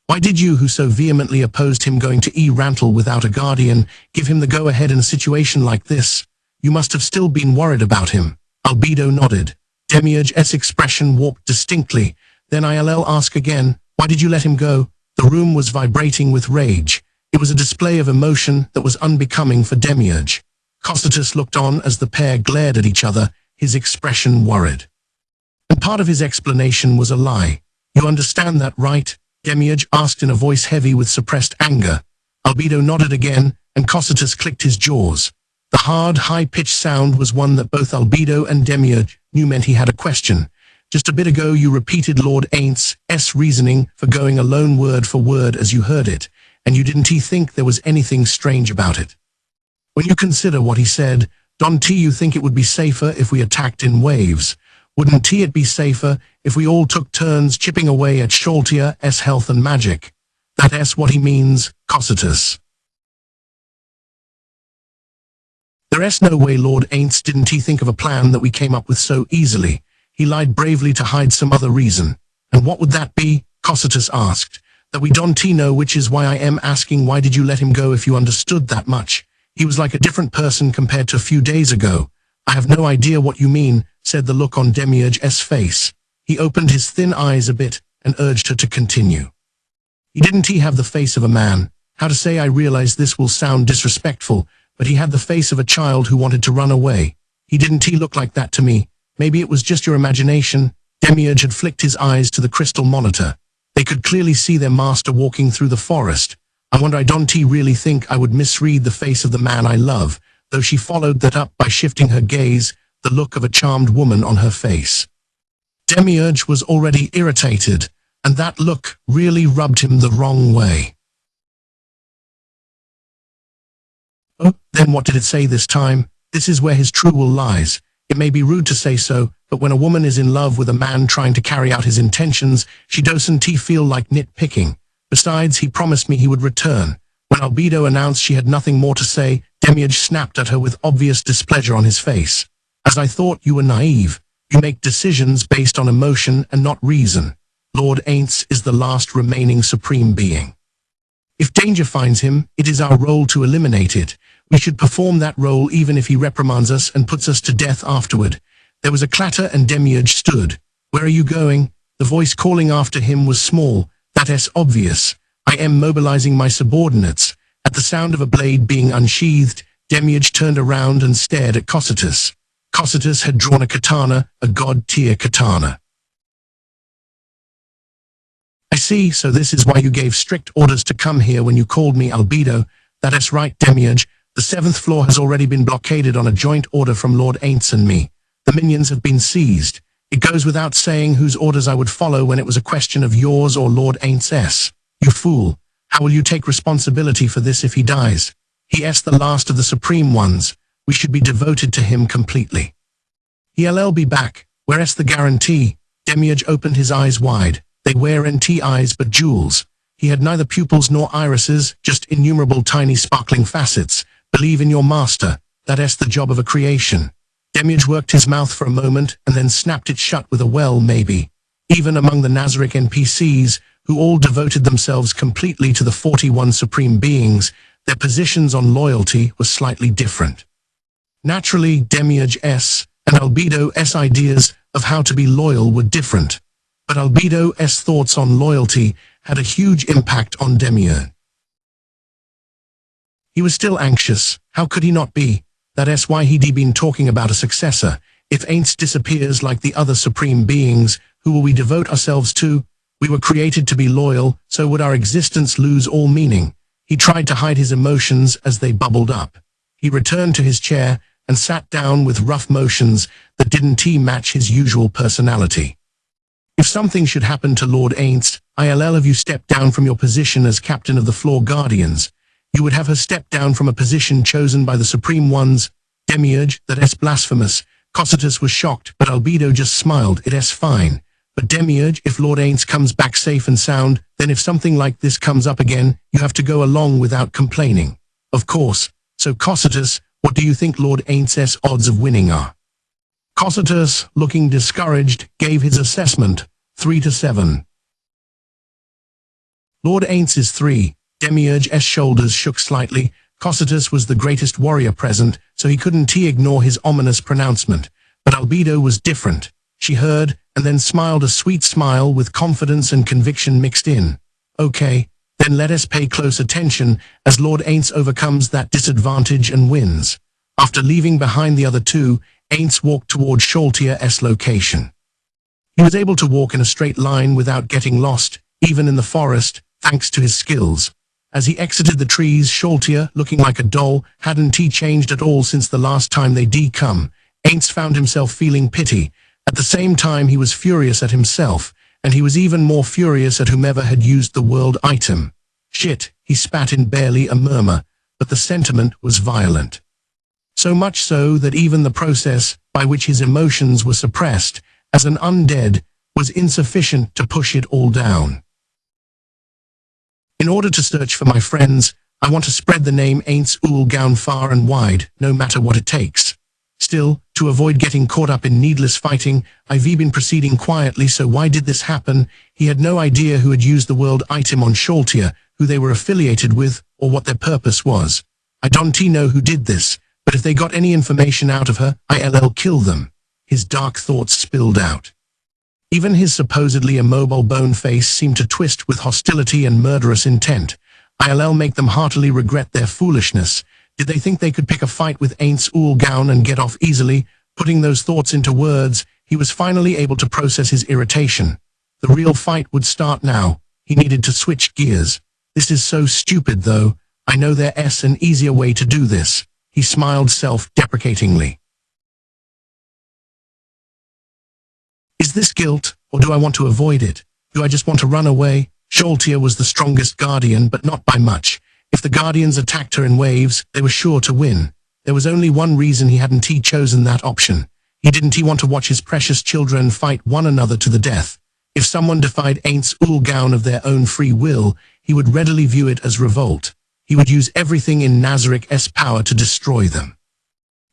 Why did you, who so vehemently opposed him going to E-Rantle without a guardian, give him the go-ahead in a situation like this? You must have still been worried about him. Albedo nodded. Demiurge's expression warped distinctly. Then ILL asked again, why did you let him go? The room was vibrating with rage. It was a display of emotion that was unbecoming for Demiurge. Cocytus looked on as the pair glared at each other, his expression worried. And part of his explanation was a lie. You understand that, right? Demiurge asked in a voice heavy with suppressed anger. Albedo nodded again, and Cocytus clicked his jaws. The hard, high-pitched sound was one that both Albedo and Demiurge knew meant he had a question. Just a bit ago you repeated Lord Aintz's reasoning for going alone word for word as you heard it, and you didn't think there was anything strange about it. When you consider what he said, don't you think it would be safer if we attacked in waves? Wouldn't it be safer if we all took turns chipping away at Sholtier's health and magic? That's what he means, Cocytus. There's no way Lord Aints didn't think of a plan that we came up with so easily. He lied bravely to hide some other reason. And what would that be? Cocytus asked. That we don't know, which is why I am asking, why did you let him go if you understood that much? He was like a different person compared to a few days ago. I have no idea what you mean, said the look on Demiurge's face. He opened his thin eyes a bit and urged her to continue. He didn't have the face of a man. How to say, I realize this will sound disrespectful, but he had the face of a child who wanted to run away. He didn't look like that to me. Maybe it was just your imagination. Demiurge had flicked his eyes to the crystal monitor. They could clearly see their master walking through the forest. I wonder, I don't really think I would misread the face of the man I love, though she followed that up by shifting her gaze, the look of a charmed woman on her face. Demiurge was already irritated, and that look really rubbed him the wrong way. Oh, then what did it say this time? This is where his true will lies. It may be rude to say so, but when a woman is in love with a man trying to carry out his intentions, she doesn't feel like nitpicking. Besides, he promised me he would return. When Albedo announced she had nothing more to say, Demiurge snapped at her with obvious displeasure on his face. As I thought, you were naive. You make decisions based on emotion and not reason. Lord Aints is the last remaining supreme being. If danger finds him, it is our role to eliminate it. We should perform that role even if he reprimands us and puts us to death afterward. There was a clatter and Demiurge stood. Where are you going? The voice calling after him was small. That's obvious. I am mobilizing my subordinates. At the sound of a blade being unsheathed, Demiurge turned around and stared at Cocytus. Cocytus had drawn a katana, a god-tier katana. I see, so this is why you gave strict orders to come here when you called me Albedo. That's right, Demiurge. The 7th floor has already been blockaded on a joint order from Lord Aints and me. The minions have been seized. It goes without saying whose orders I would follow when it was a question of yours or Lord Aints'. You fool. How will you take responsibility for this if he dies? He's the last of the supreme ones. We should be devoted to him completely. He'll be back. Where's the guarantee? Demiurge opened his eyes wide. They weren't eyes but jewels. He had neither pupils nor irises, just innumerable tiny sparkling facets. Believe in your master. That's the job of a creation. Demiurge worked his mouth for a moment and then snapped it shut with a well, maybe. Even among the Nazarick NPCs, who all devoted themselves completely to the 41 supreme beings, their positions on loyalty were slightly different. Naturally, Demiurge's and Albedo's ideas of how to be loyal were different, but Albedo's thoughts on loyalty had a huge impact on Demiurge. He was still anxious. How could he not be? That's why he'd been talking about a successor. If Aints disappears like the other supreme beings, who will we devote ourselves to? We were created to be loyal, so would our existence lose all meaning? He tried to hide his emotions as they bubbled up. He returned to his chair and sat down with rough motions that didn't match his usual personality. If something should happen to Lord Aints, I'll have you step down from your position as captain of the Floor Guardians. You would have her step down from a position chosen by the Supreme Ones. Demiurge, that's blasphemous. Cocytus was shocked, but Albedo just smiled. It's fine. But Demiurge, if Lord Aints comes back safe and sound, then if something like this comes up again, you have to go along without complaining. Of course. So Cocytus, what do you think Lord Aints' odds of winning are? Cocytus, looking discouraged, gave his assessment, 3 to 7. Lord Aintz's 3, Demiurge's shoulders shook slightly. Cocytus was the greatest warrior present, so he couldn't ignore his ominous pronouncement. But Albedo was different. She heard, and then smiled a sweet smile with confidence and conviction mixed in. Okay, then let us pay close attention as Lord Ainz overcomes that disadvantage and wins. After leaving behind the other two, Ainz walked toward Sholtier's location. He was able to walk in a straight line without getting lost, even in the forest, thanks to his skills. As he exited the trees, Sholtier, looking like a doll, hadn't changed at all since the last time they'd come. Ainz found himself feeling pity. At the same time, he was furious at himself, and he was even more furious at whomever had used the world item. Shit, he spat in barely a murmur, but the sentiment was violent. So much so that even the process by which his emotions were suppressed, as an undead, was insufficient to push it all down. In order to search for my friends, I want to spread the name Ainz Ul Gaun far and wide, no matter what it takes. Still, to avoid getting caught up in needless fighting, I've been proceeding quietly, so why did this happen? He had no idea who had used the world item on Sholtier, who they were affiliated with, or what their purpose was. I don't know who did this, but if they got any information out of her, I'll kill them. His dark thoughts spilled out. Even his supposedly immobile bone face seemed to twist with hostility and murderous intent. I'll make them heartily regret their foolishness. Did they think they could pick a fight with Ainz Ul Gaun and get off easily? Putting those thoughts into words, he was finally able to process his irritation. The real fight would start now. He needed to switch gears. This is so stupid, though. I know there's an easier way to do this. He smiled self-deprecatingly. Is this guilt, or do I want to avoid it? Do I just want to run away? Sholtier was the strongest guardian, but not by much. If the guardians attacked her in waves, they were sure to win. There was only one reason he hadn't chosen that option. He didn't want to watch his precious children fight one another to the death. If someone defied Ainz Ul Gaun of their own free will, he would readily view it as revolt. He would use everything in Nazarik's power to destroy them.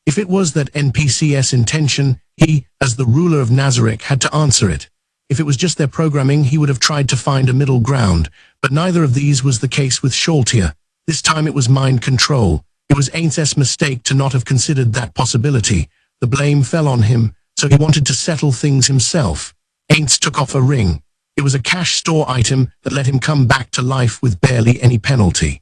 If it was that NPC's intention, he, as the ruler of Nazarik, had to answer it. If it was just their programming, he would have tried to find a middle ground, but neither of these was the case with Sholtier. This time it was mind control. It was Ainz's mistake to not have considered that possibility. The blame fell on him, so he wanted to settle things himself. Ainz took off a ring. It was a cash store item that let him come back to life with barely any penalty.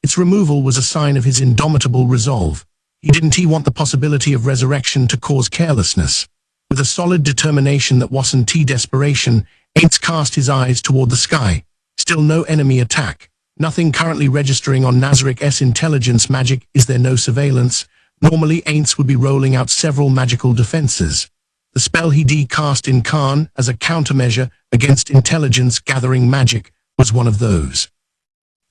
Its removal was a sign of his indomitable resolve. He didn't want the possibility of resurrection to cause carelessness. With a solid determination that wasn't desperation, Ainz cast his eyes toward the sky. Still no enemy attack. Nothing currently registering on Nazarik's intelligence magic. Is there no surveillance? Normally Ainz would be rolling out several magical defenses. The spell he cast in Khan as a countermeasure against intelligence-gathering magic was one of those.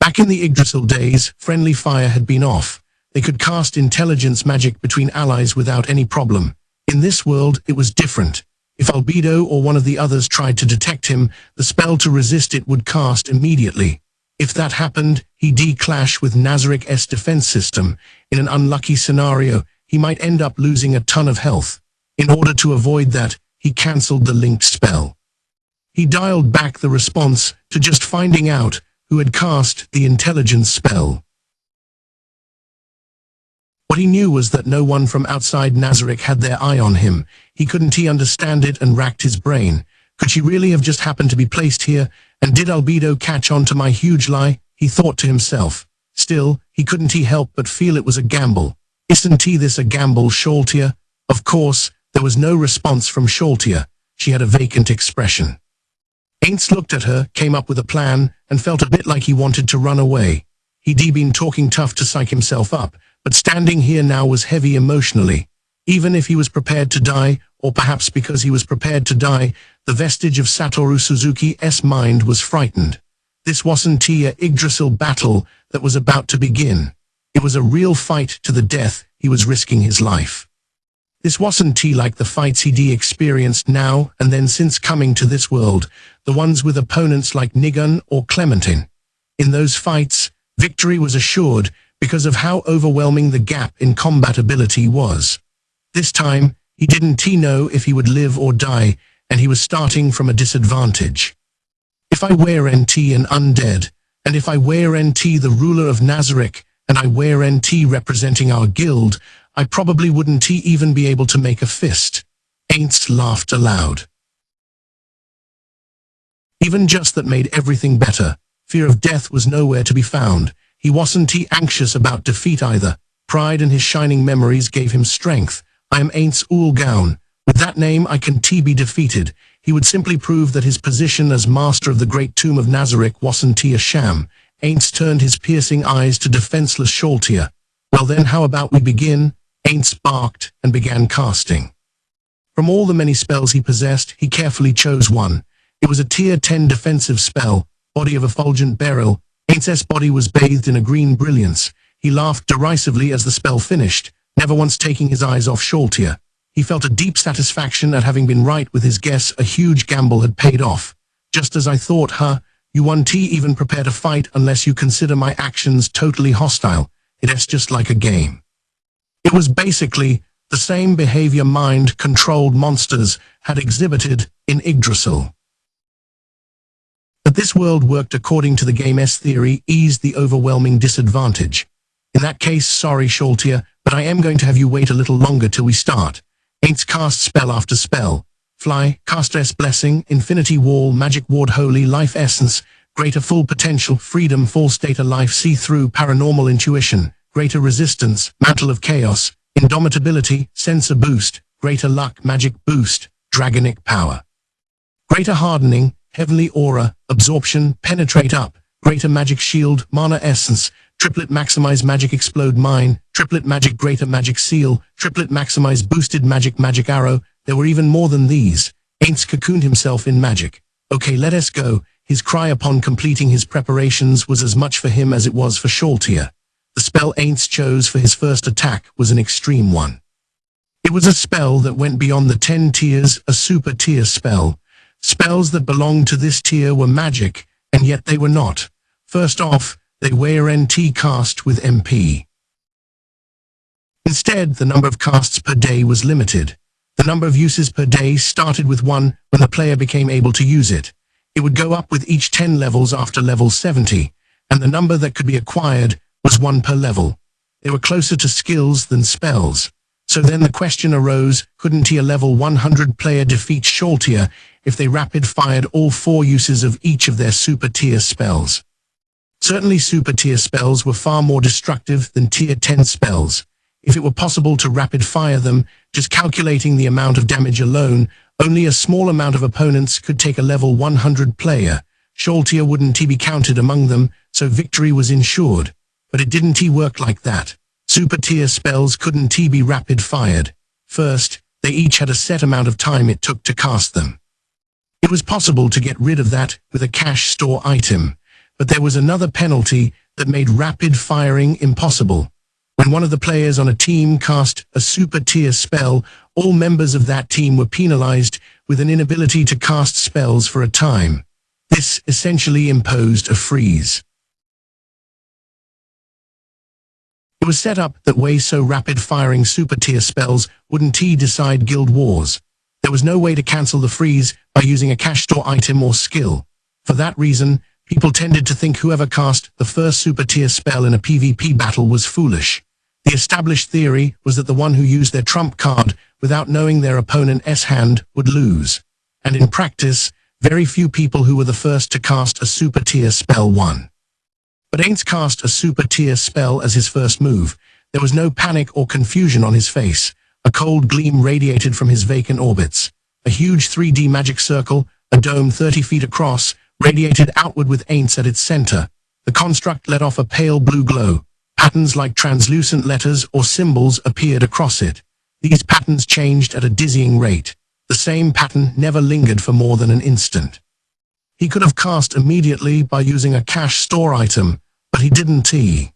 Back in the Yggdrasil days, friendly fire had been off. They could cast intelligence magic between allies without any problem. In this world, it was different. If Albedo or one of the others tried to detect him, the spell to resist it would cast immediately. If that happened, he'd clash with Nazarik's defense system. In an unlucky scenario, he might end up losing a ton of health. In order to avoid that, he cancelled the linked spell. He dialed back the response to just finding out who had cast the intelligence spell. What he knew was that no one from outside Nazarik had their eye on him. He couldn't understand it and racked his brain. Could she really have just happened to be placed here? And did Albedo catch on to my huge lie? He thought to himself. Still, he couldn't help but feel it was a gamble. Isn't this a gamble, Sholtier? Of course, there was no response from Sholtier. She had a vacant expression. Ainz looked at her, came up with a plan, and felt a bit like he wanted to run away. He'd been talking tough to psych himself up, but standing here now was heavy emotionally. Even if he was prepared to die, or perhaps because he was prepared to die, the vestige of Satoru Suzuki's mind was frightened. This wasn't a Yggdrasil battle that was about to begin. It was a real fight to the death. He was risking his life. This wasn't like the fights he'd experienced now and then since coming to this world, the ones with opponents like Nigun or Clementine. In those fights, victory was assured because of how overwhelming the gap in combat ability was. This time, he didn't know if he would live or die, and he was starting from a disadvantage. If I wear NT an undead, and if I wear NT the ruler of Nazarick, and I wear NT representing our guild, I probably wouldn't even be able to make a fist. Aints laughed aloud. Even just that made everything better. Fear of death was nowhere to be found. He wasn't anxious about defeat either. Pride in his shining memories gave him strength. I am Aints Ulgaun. With that name I can be defeated. He would simply prove that his position as master of the great tomb of Nazarick wasn't a sham. Aints turned his piercing eyes to defenseless Sholtia. Well then, how about we begin? Aints barked and began casting. From all the many spells he possessed, he carefully chose one. It was a tier 10 defensive spell, Body of Effulgent Beryl. Aints' body was bathed in a green brilliance. He laughed derisively as the spell finished, never once taking his eyes off Sholtia. He felt a deep satisfaction at having been right with his guess. A huge gamble had paid off. Just as I thought, huh? You won't even prepare to fight unless you consider my actions totally hostile. It's just like a game. It was basically the same behavior mind-controlled monsters had exhibited in Yggdrasil. That this world worked according to the game's theory eased the overwhelming disadvantage. In that case, sorry Sholtia, but I am going to have you wait a little longer till we start. Aints cast spell after spell. Fly, Caster's Blessing, Infinity Wall, Magic Ward, Holy Life Essence, Greater Full Potential, Freedom, False Data Life, See-Through, Paranormal Intuition, Greater Resistance, Mantle of Chaos, Indomitability, Sensor Boost, Greater Luck, Magic Boost, Dragonic Power. Greater Hardening, Heavenly Aura, Absorption, Penetrate Up, Greater Magic Shield, Mana Essence, Triplet Maximize Magic Explode Mine, Triplet Magic Greater Magic Seal, Triplet Maximize Boosted Magic Arrow. There were even more than these. Aints cocooned himself in magic. Okay, let us go. His cry upon completing his preparations was as much for him as it was for Sholtia. The spell Aints chose for his first attack was an extreme one. It was a spell that went beyond the 10 tiers, a super tier spell. Spells that belonged to this tier were magic, and yet they were not. First off, they were NT cast with MP. Instead, the number of casts per day was limited. The number of uses per day started with 1 when the player became able to use it. It would go up with each 10 levels after level 70, and the number that could be acquired was 1 per level. They were closer to skills than spells. So then the question arose, couldn't a level 100 player defeat Sholtia if they rapid-fired all 4 uses of each of their super tier spells? Certainly super tier spells were far more destructive than tier 10 spells. If it were possible to rapid-fire them, just calculating the amount of damage alone, only a small amount of opponents could take a level 100 player. Sholtia wouldn't be counted among them, so victory was ensured. But it didn't work like that. Super tier spells couldn't be rapid-fired. First, they each had a set amount of time it took to cast them. It was possible to get rid of that with a cash store item, but there was another penalty that made rapid firing impossible. When one of the players on a team cast a super tier spell, all members of that team were penalized with an inability to cast spells for a time. This essentially imposed a freeze. It was set up that way so rapid-firing super-tier spells wouldn't decide guild wars. There was no way to cancel the freeze by using a cash store item or skill. For that reason, people tended to think whoever cast the first super-tier spell in a PvP battle was foolish. The established theory was that the one who used their trump card without knowing their opponent's hand would lose. And in practice, very few people who were the first to cast a super-tier spell won. But Aints cast a super-tier spell as his first move. There was no panic or confusion on his face. A cold gleam radiated from his vacant orbits. A huge 3D magic circle, a dome 30 feet across, radiated outward with Aints at its center. The construct let off a pale blue glow. Patterns like translucent letters or symbols appeared across it. These patterns changed at a dizzying rate. The same pattern never lingered for more than an instant. He could have cast immediately by using a cash store item, but he didn't. He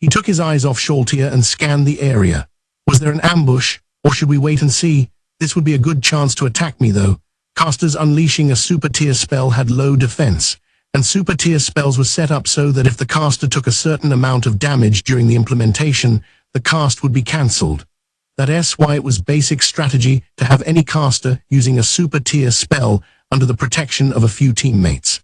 took his eyes off Sholtia and scanned the area. Was there an ambush, or should we wait and see? This would be a good chance to attack me, though. Casters unleashing a super-tier spell had low defense, and super-tier spells were set up so that if the caster took a certain amount of damage during the implementation, the cast would be cancelled. That's why it was basic strategy to have any caster using a super-tier spell under the protection of a few teammates.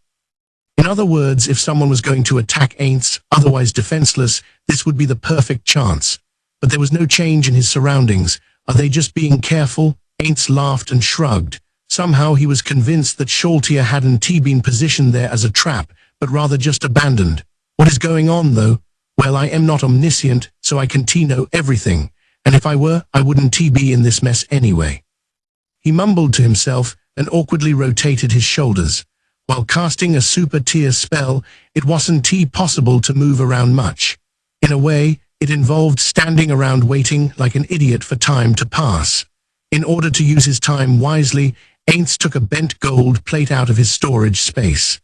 In other words, if someone was going to attack Aints, otherwise defenseless, this would be the perfect chance. But there was no change in his surroundings. Are they just being careful? Aints laughed and shrugged. Somehow he was convinced that Sholtia hadn't been positioned there as a trap, but rather just abandoned. What is going on, though? Well, I am not omniscient, so I can't know everything. And if I were, I wouldn't be in this mess anyway. He mumbled to himself and awkwardly rotated his shoulders. While casting a super tier spell, it wasn't possible to move around much. In a way, it involved standing around waiting like an idiot for time to pass. In order to use his time wisely, Aints took a bent gold plate out of his storage space.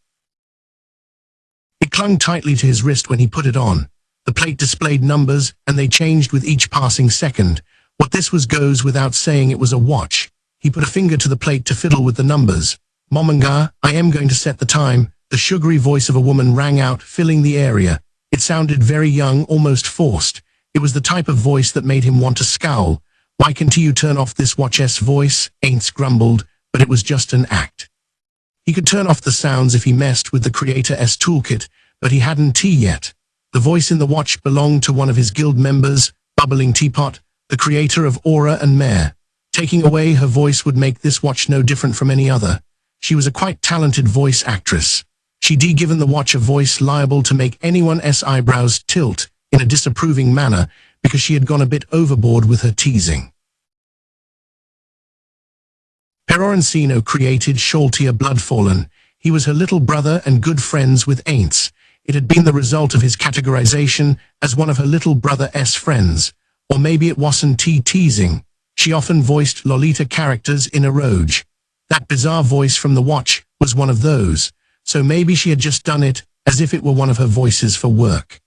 It clung tightly to his wrist when he put it on. The plate displayed numbers, and they changed with each passing second. What this was goes without saying. It was a watch. He put a finger to the plate to fiddle with the numbers. "Momonga, I am going to set the time." The sugary voice of a woman rang out, filling the area. It sounded very young, almost forced. It was the type of voice that made him want to scowl. "Why can't you turn off this watch's voice?" Aints grumbled, but it was just an act. He could turn off the sounds if he messed with the Creator's toolkit, but he hadn't yet. The voice in the watch belonged to one of his guild members, Bubbling Teapot, the creator of Aura and Mare. Taking away her voice would make this watch no different from any other. She was a quite talented voice actress. She'd given the watch a voice liable to make anyone's eyebrows tilt in a disapproving manner because she had gone a bit overboard with her teasing. Perorancino created Sholtia Bloodfallen. He was her little brother and good friends with Aints. It had been the result of his categorization as one of her little brother's friends. Or maybe it wasn't teasing. She often voiced Lolita characters in a Roge. That bizarre voice from the watch was one of those. So maybe she had just done it as if it were one of her voices for work.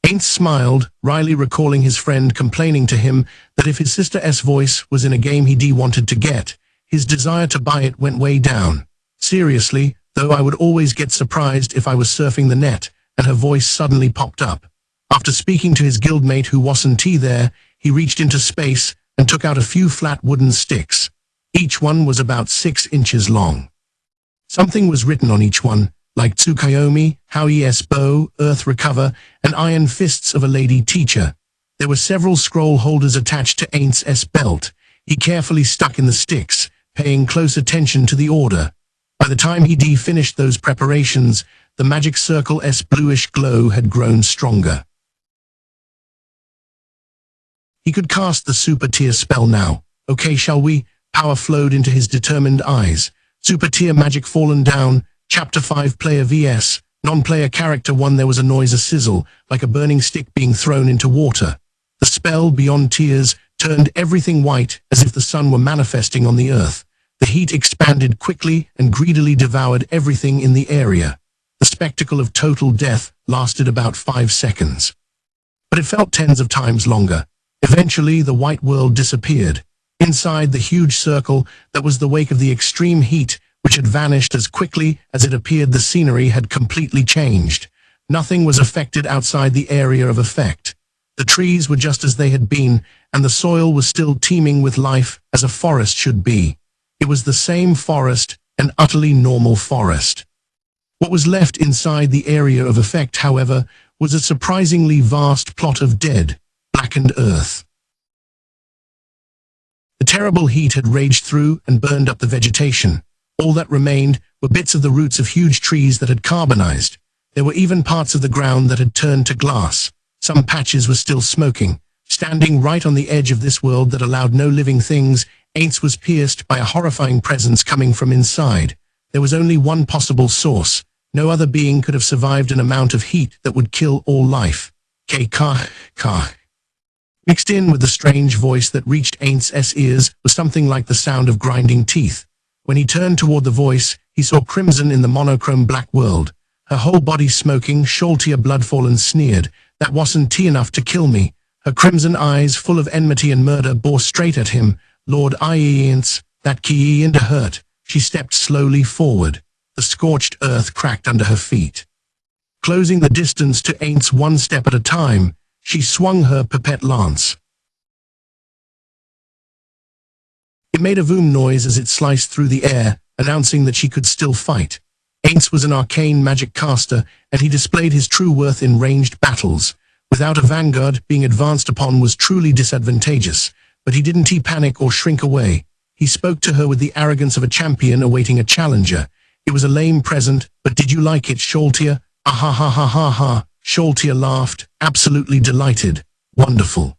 Aints smiled, wryly recalling his friend complaining to him that if his sister's voice was in a game he wanted to get, his desire to buy it went way down. Seriously, though, I would always get surprised if I was surfing the net and her voice suddenly popped up. After speaking to his guildmate who wasn't there, he reached into space and took out a few flat wooden sticks. Each one was about 6 inches long. Something was written on each one, like Tsukayomi, Howie's bow, Earth Recover, and Iron Fists of a Lady Teacher. There were several scroll holders attached to Aints' belt. He carefully stuck in the sticks, paying close attention to the order. By the time he finished those preparations, the magic circle's bluish glow had grown stronger. He could cast the super tier spell now. "Okay, shall we?" Power flowed into his determined eyes. Super tier magic fallen down. Chapter 5 Player vs. Non-player character 1. There was a noise, a sizzle, like a burning stick being thrown into water. The spell, Beyond Tears, turned everything white as if the sun were manifesting on the earth. The heat expanded quickly and greedily devoured everything in the area. The spectacle of total death lasted about 5 seconds. But it felt tens of times longer. Eventually, the white world disappeared. Inside the huge circle that was the wake of the extreme heat, which had vanished as quickly as it appeared, the scenery had completely changed. Nothing was affected outside the area of effect. The trees were just as they had been, and the soil was still teeming with life, as a forest should be. It was the same forest, an utterly normal forest. What was left inside the area of effect, however, was a surprisingly vast plot of dead, blackened earth. The terrible heat had raged through and burned up the vegetation. All that remained were bits of the roots of huge trees that had carbonized. There were even parts of the ground that had turned to glass. Some patches were still smoking. Standing right on the edge of this world that allowed no living things, Aints was pierced by a horrifying presence coming from inside. There was only one possible source. No other being could have survived an amount of heat that would kill all life. Ka. Mixed in with the strange voice that reached Aints' ears was something like the sound of grinding teeth. When he turned toward the voice, he saw Crimson in the monochrome black world. Her whole body smoking, Sholtia Bloodfallen sneered. "That wasn't enough to kill me." Her crimson eyes, full of enmity and murder, bore straight at him. "Lord Aints, that key into hurt." She stepped slowly forward. The scorched earth cracked under her feet. Closing the distance to Aints one step at a time, she swung her pipette lance. It made a boom noise as it sliced through the air, announcing that she could still fight. Aints was an arcane magic caster, and he displayed his true worth in ranged battles. Without a vanguard, being advanced upon was truly disadvantageous, but he didn't panic or shrink away. He spoke to her with the arrogance of a champion awaiting a challenger. It was a lame present, but did you like it, Sholtia? Ah ha ha ha ha ha. Sholtia laughed, absolutely delighted. Wonderful.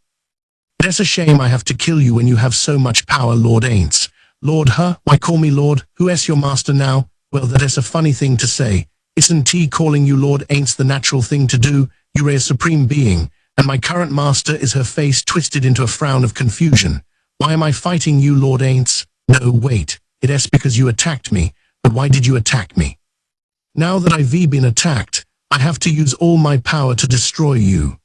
It's a shame I have to kill you when you have so much power, Lord Aints. Lord, huh? Why call me Lord? Who's your master now? Well, that is a funny thing to say. Isn't calling you Lord Aints the natural thing to do? You're a supreme being, and my current master is her face twisted into a frown of confusion. Why am I fighting you, Lord Aints? No, wait. It's because you attacked me. But why did you attack me? Now that I've been attacked, I have to use all my power to destroy you.